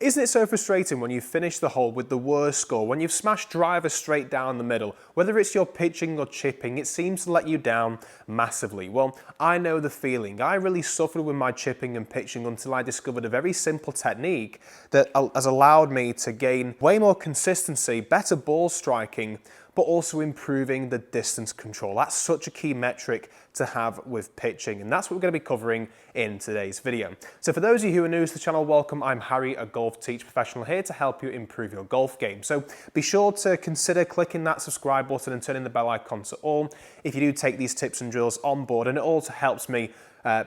Isn't it so frustrating when you finish the hole with the worst score, when you've smashed drivers straight down the middle? Whether it's your pitching or chipping, it seems to let you down massively. Well, I know the feeling. I really suffered with my chipping and pitching until I discovered a very simple technique that has allowed me to gain way more consistency, better ball striking, but also improving the distance control. That's such a key metric to have with pitching, and that's what we're going to be covering in today's video. So for those of you who are new to the channel, welcome. I'm Harry, a golf teach professional here to help you improve your golf game. So be sure to consider clicking that subscribe button and turning the bell icon to all if you do take these tips and drills on board, and it also helps me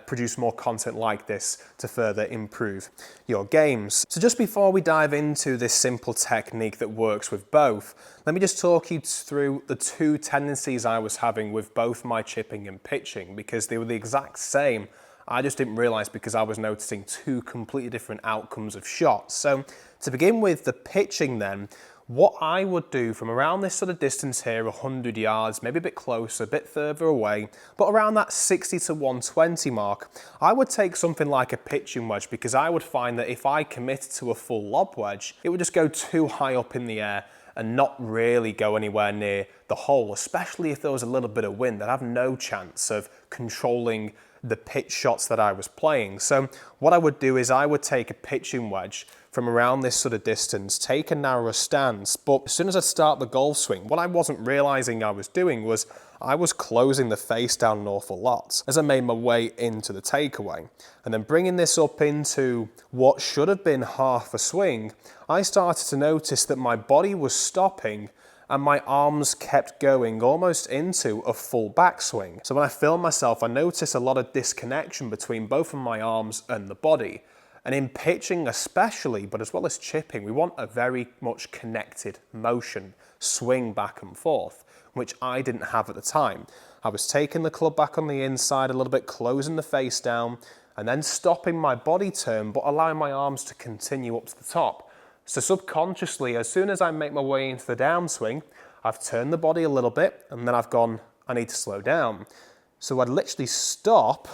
produce more content like this to further improve your games. So just before we dive into this simple technique that works with both, let me just talk you through the two tendencies I was having with both my chipping and pitching, because they were the exact same. I just didn't realize because I was noticing two completely different outcomes of shots. So to begin with the pitching then, what I would do from around this sort of distance here, 100 yards, maybe a bit closer, a bit further away, but around that 60 to 120 mark, I would take something like a pitching wedge, because I would find that if I committed to a full lob wedge, it would just go too high up in the air and not really go anywhere near the hole, especially if there was a little bit of wind. I'd have no chance of controlling the pitch shots that I was playing. So what I would do is I would take a pitching wedge from around this sort of distance, take a narrower stance, but as soon as I start the golf swing, what I wasn't realizing I was doing was I was closing the face down an awful lot as I made my way into the takeaway. And then bringing this up into what should have been half a swing, I started to notice that my body was stopping and my arms kept going almost into a full backswing. So when I filmed myself, I noticed a lot of disconnection between both of my arms and the body. And in pitching especially, but as well as chipping, we want a very much connected motion, swing back and forth, which I didn't have at the time. I was taking the club back on the inside a little bit, closing the face down, and then stopping my body turn, but allowing my arms to continue up to the top. So subconsciously, as soon as I make my way into the downswing, I've turned the body a little bit, and then I've gone, I need to slow down. So I'd literally stop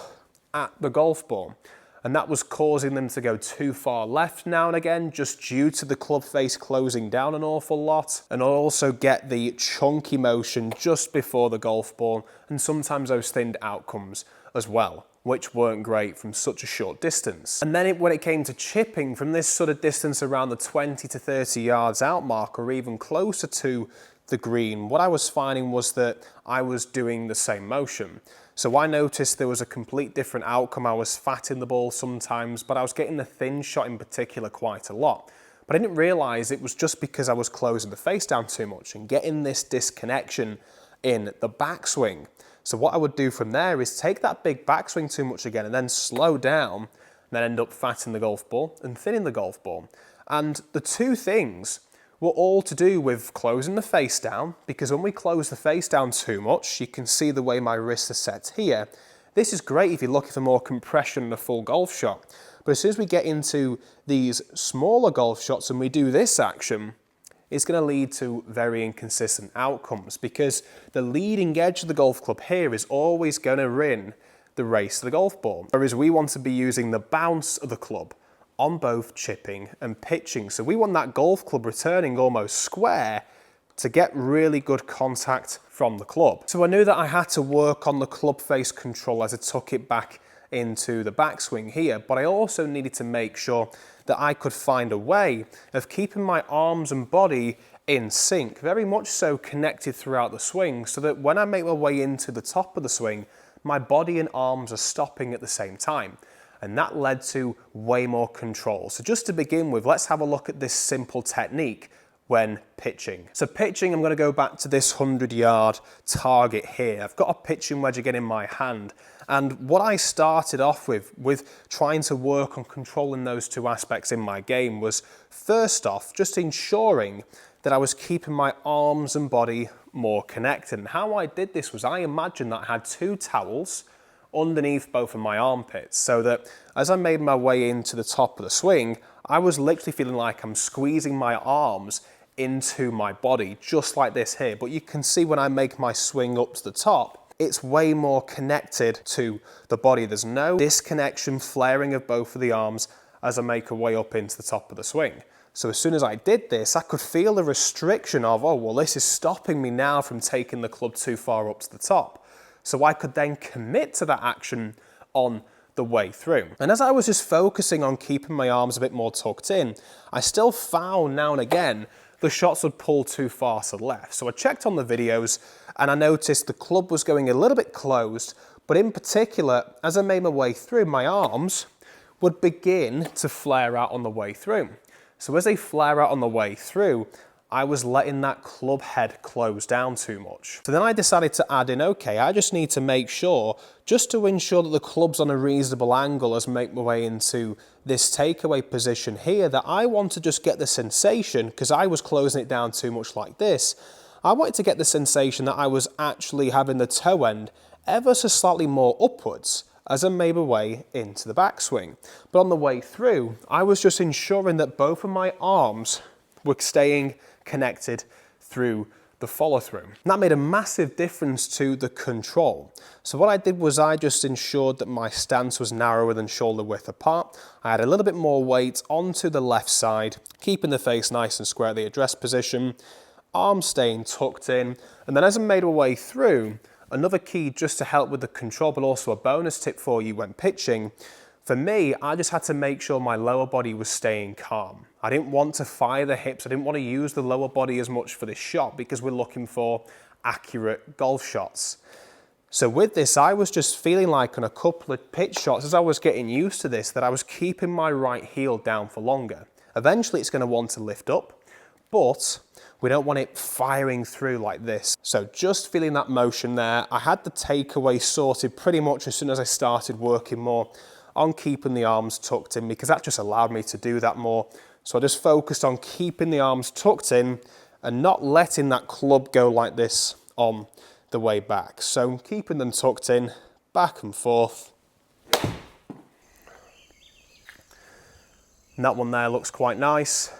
at the golf ball. And that was causing them to go too far left now and again, just due to the club face closing down an awful lot. And I'll also get the chunky motion just before the golf ball, and sometimes those thinned outcomes as well, which weren't great from such a short distance. And then when it came to chipping from this sort of distance around the 20 to 30 yards out mark, or even closer to the green, what I was finding was that I was doing the same motion. So I noticed there was a complete different outcome. I was fatting the ball sometimes, but I was getting the thin shot in particular quite a lot. But I didn't realize it was just because I was closing the face down too much and getting this disconnection in the backswing. So what I would do from there is take that big backswing too much again and then slow down, and then end up fatting the golf ball and thinning the golf ball. And the two things were all to do with closing the face down, because when we close the face down too much, you can see the way my wrist is set here. This is great if you're looking for more compression in a full golf shot. But as soon as we get into these smaller golf shots and we do this action, it's going to lead to very inconsistent outcomes, because the leading edge of the golf club here is always going to win the race to the golf ball. Whereas we want to be using the bounce of the club on both chipping and pitching. So we want that golf club returning almost square to get really good contact from the club. So I knew that I had to work on the club face control as I took it back into the backswing here, but I also needed to make sure that I could find a way of keeping my arms and body in sync, very much so connected throughout the swing, so that when I make my way into the top of the swing, my body and arms are stopping at the same time. And that led to way more control. So just to begin with, let's have a look at this simple technique when pitching. So pitching, I'm going to go back to this 100-yard target here. I've got a pitching wedge again in my hand. And what I started off with trying to work on controlling those two aspects in my game was, first off, just ensuring that I was keeping my arms and body more connected. And how I did this was I imagined that I had two towels underneath both of my armpits, so that as I made my way into the top of the swing, I was literally feeling like I'm squeezing my arms into my body, just like this here. But you can see when I make my swing up to the top, it's way more connected to the body. There's no disconnection, flaring of both of the arms. as I make a way up into the top of the swing. So as soon as I did this, I could feel the restriction of, oh, well, this is stopping me now from taking the club too far up to the top. So I could then commit to that action on the way through. And as I was just focusing on keeping my arms a bit more tucked in, I still found now and again the shots would pull too far to the left. So I checked on the videos and I noticed the club was going a little bit closed, but in particular, as I made my way through, my arms would begin to flare out on the way through. So as they flare out on the way through, I was letting that club head close down too much. So then I decided to add in, okay, I just need to make sure, just to ensure that the club's on a reasonable angle as I make my way into this takeaway position here, that I want to just get the sensation, because I was closing it down too much like this, I wanted to get the sensation that I was actually having the toe end ever so slightly more upwards as I made my way into the backswing. But on the way through, I was just ensuring that both of my arms were staying connected through the follow through. And that made a massive difference to the control. So what I did was I just ensured that my stance was narrower than shoulder width apart. I had a little bit more weight onto the left side, keeping the face nice and square at the address position, arms staying tucked in. And then as I made my way through, another key just to help with the control, but also a bonus tip for you when pitching, for me, I just had to make sure my lower body was staying calm. I didn't want to fire the hips. I didn't want to use the lower body as much for this shot because we're looking for accurate golf shots. So with this, I was just feeling like on a couple of pitch shots, as I was getting used to this, that I was keeping my right heel down for longer. Eventually, it's going to want to lift up, but we don't want it firing through like this. So just feeling that motion there. I had the takeaway sorted pretty much as soon as I started working more on keeping the arms tucked in, because that just allowed me to do that more. So I just focused on keeping the arms tucked in and not letting that club go like this on the way back. So keeping them tucked in, back and forth. And that one there looks quite nice.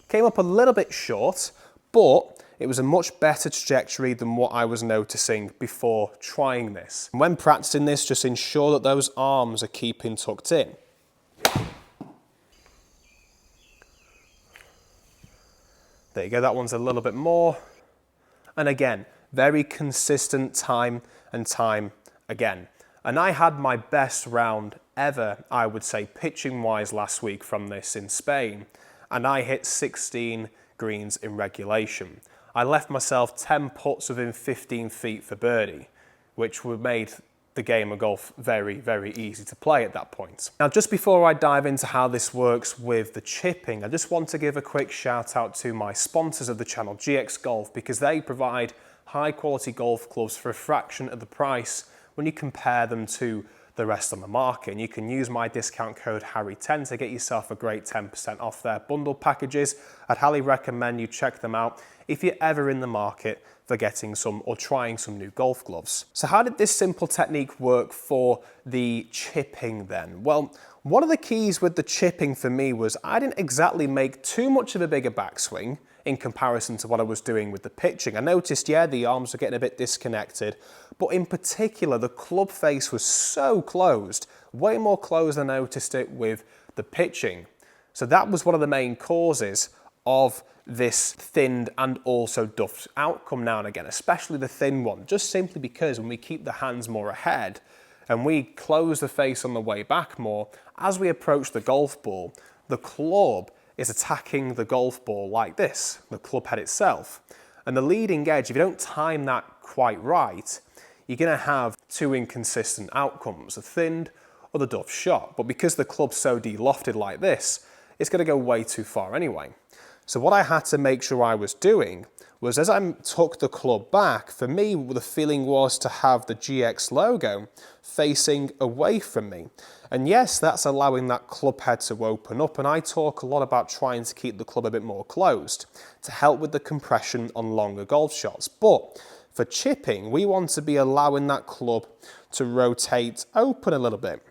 Came up a little bit short, but it was a much better trajectory than what I was noticing before trying this. When practicing this, just ensure that those arms are keeping tucked in. There you go, that one's a little bit more. And again, very consistent time and time again. And I had my best round ever, I would say, pitching-wise last week from this in Spain. And I hit 16 greens in regulation. I left myself 10 putts within 15 feet for birdie, which made the game of golf very, very easy to play at that point. Now, just before I dive into how this works with the chipping, I just want to give a quick shout out to my sponsors of the channel, GX Golf, because they provide high quality golf clubs for a fraction of the price when you compare them to the rest on the market. And you can use my discount code Harry10 to get yourself a great 10% off their bundle packages. I'd highly recommend you check them out if you're ever in the market for getting some or trying some new golf gloves. So how did this simple technique work for the chipping then? Well, one of the keys with the chipping for me was I didn't exactly make too much of a bigger backswing in comparison to what I was doing with the pitching. I noticed, yeah, the arms were getting a bit disconnected, but in particular, the club face was so closed, way more closed than I noticed it with the pitching. So that was one of the main causes of this thinned and also duffed outcome now and again, especially the thin one, just simply because when we keep the hands more ahead and we close the face on the way back more, as we approach the golf ball, the club is attacking the golf ball like this, the club head itself. And the leading edge, if you don't time that quite right, you're going to have two inconsistent outcomes, the thinned or the duff shot. But because the club's so de-lofted like this, it's going to go way too far anyway. So what I had to make sure I was doing was, as I took the club back, for me, the feeling was to have the GX logo facing away from me. And yes, that's allowing that club head to open up. And I talk a lot about trying to keep the club a bit more closed to help with the compression on longer golf shots. But for chipping, we want to be allowing that club to rotate open a little bit.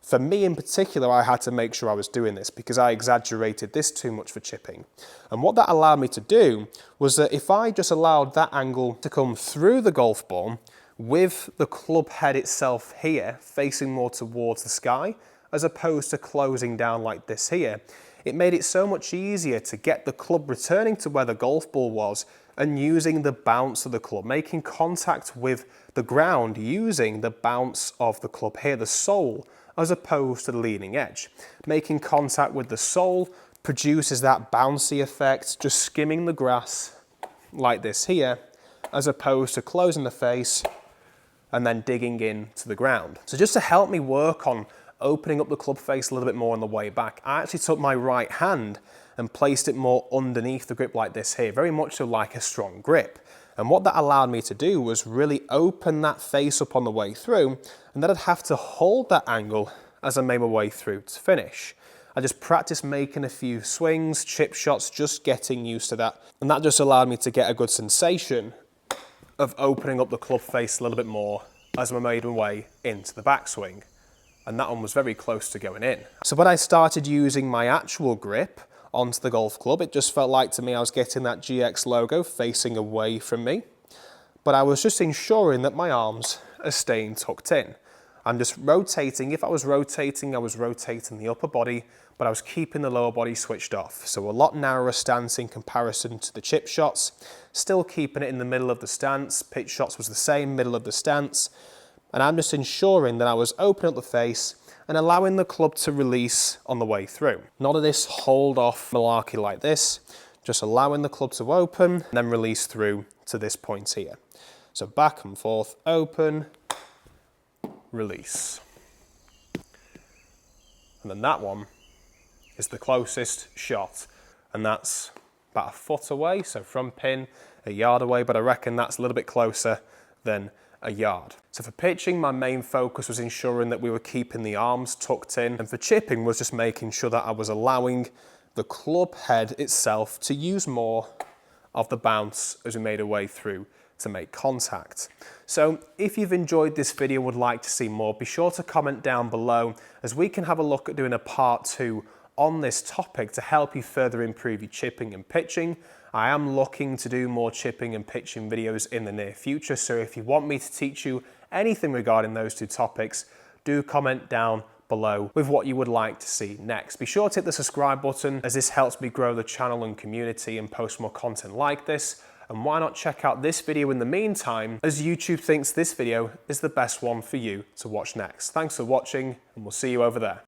For me in particular, I had to make sure I was doing this because I exaggerated this too much for chipping. And what that allowed me to do was that if I just allowed that angle to come through the golf ball with the club head itself here facing more towards the sky, as opposed to closing down like this here, it made it so much easier to get the club returning to where the golf ball was and using the bounce of the club, making contact with the ground using the bounce of the club here, the sole, as opposed to the leading edge. Making contact with the sole produces that bouncy effect, just skimming the grass like this here, as opposed to closing the face and then digging into the ground. So just to help me work on opening up the club face a little bit more on the way back, I actually took my right hand and placed it more underneath the grip like this here, very much so like a strong grip. And what that allowed me to do was really open that face up on the way through, and then I'd have to hold that angle as I made my way through to finish. I just practiced making a few swings, chip shots, just getting used to that. And that just allowed me to get a good sensation of opening up the club face a little bit more as I made my way into the backswing. And that one was very close to going in. So when I started using my actual grip onto the golf club, it just felt like to me I was getting that GX logo facing away from me. But I was just ensuring that my arms are staying tucked in. I'm just rotating. If I was rotating the upper body, but I was keeping the lower body switched off. So a lot narrower stance in comparison to the chip shots, still keeping it in the middle of the stance. Pitch shots was the same, middle of the stance. And I'm just ensuring that I was opening up the face and allowing the club to release on the way through. None of this hold off malarkey like this, just allowing the club to open and then release through to this point here. So back and forth, open, release. And then that one is the closest shot, and that's about a foot away, so from pin, a yard away, but I reckon that's a little bit closer than a yard. So for pitching, my main focus was ensuring that we were keeping the arms tucked in, and for chipping was just making sure that I was allowing the club head itself to use more of the bounce as we made our way through to make contact. So if you've enjoyed this video and would like to see more, be sure to comment down below as we can have a look at doing a part 2 on this topic to help you further improve your chipping and pitching. I am looking to do more chipping and pitching videos in the near future, so if you want me to teach you anything regarding those two topics, do comment down below with what you would like to see next. Be sure to hit the subscribe button as this helps me grow the channel and community and post more content like this. And why not check out this video in the meantime, as YouTube thinks this video is the best one for you to watch next. Thanks for watching, and we'll see you over there.